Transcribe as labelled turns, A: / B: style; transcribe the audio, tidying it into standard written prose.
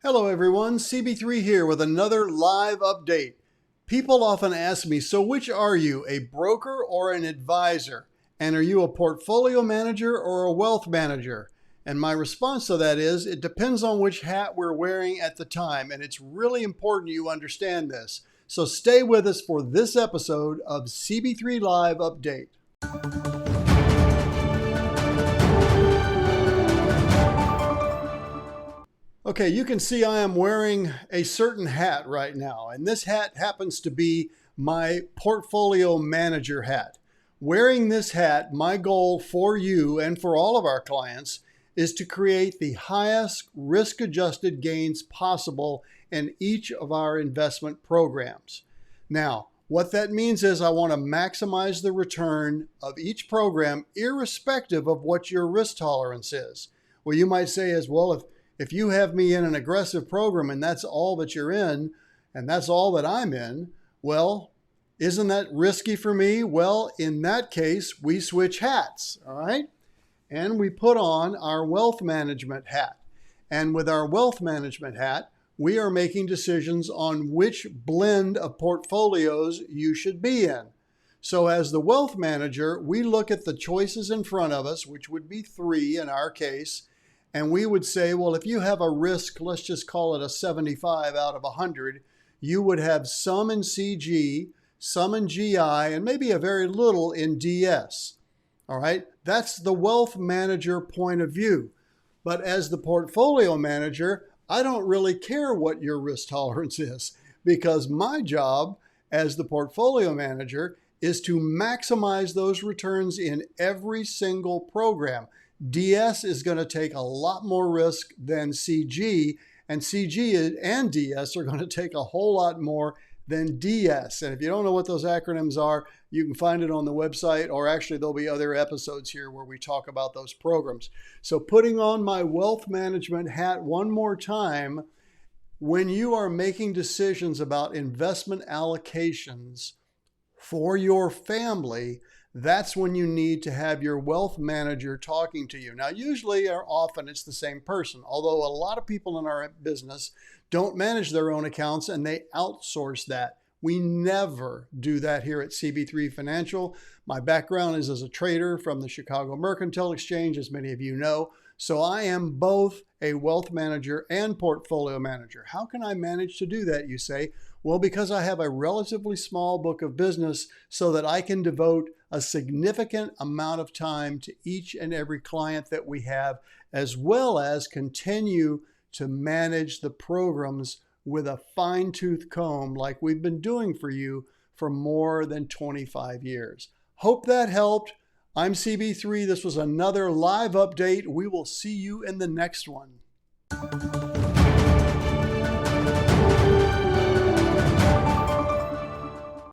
A: Hello everyone, CB3 here with another live update. People often ask me, so which are you, a broker or an advisor? And are you a portfolio manager or a wealth manager? And my response to that is, it depends on which hat we're wearing at the time, and it's really important you understand this. So stay with us for this episode of CB3 Live Update. Okay, you can see I am wearing a certain hat right now, and this hat happens to be my portfolio manager hat. Wearing this hat, my goal for you and for all of our clients is to create the highest risk-adjusted gains possible in each of our investment programs. Now, what that means is I want to maximize the return of each program irrespective of what your risk tolerance is. Well, you might say as well, if you have me in an aggressive program and that's all that you're in, and that's all that I'm in, well, isn't that risky for me? Well, in that case, we switch hats, all right? And we put on our wealth management hat. And with our wealth management hat, we are making decisions on which blend of portfolios you should be in. So as the wealth manager, we look at the choices in front of us, which would be 3 in our case, and we would say, well, if you have a risk, let's just call it a 75 out of 100, you would have some in CG, some in GI, and maybe a very little in DS. All right, that's the wealth manager point of view. But as the portfolio manager, I don't really care what your risk tolerance is, because my job as the portfolio manager is to maximize those returns in every single program. DS is going to take a lot more risk than CG, and CG and DS are going to take a whole lot more than DS. And if you don't know what those acronyms are, you can find it on the website, or actually there'll be other episodes here where we talk about those programs. So putting on my wealth management hat one more time, when you are making decisions about investment allocations for your family, that's when you need to have your wealth manager talking to you. Now, usually or often it's the same person, although a lot of people in our business don't manage their own accounts and they outsource that. We never do that here at CB3 Financial. My background is as a trader from the Chicago Mercantile Exchange, as many of you know. So I am both a wealth manager and portfolio manager. How can I manage to do that, you say? Well, because I have a relatively small book of business so that I can devote a significant amount of time to each and every client that we have, as well as continue to manage the programs with a fine-tooth comb like we've been doing for you for more than 25 years. Hope that helped. I'm CB3. This was another live update. We will see you in the next one.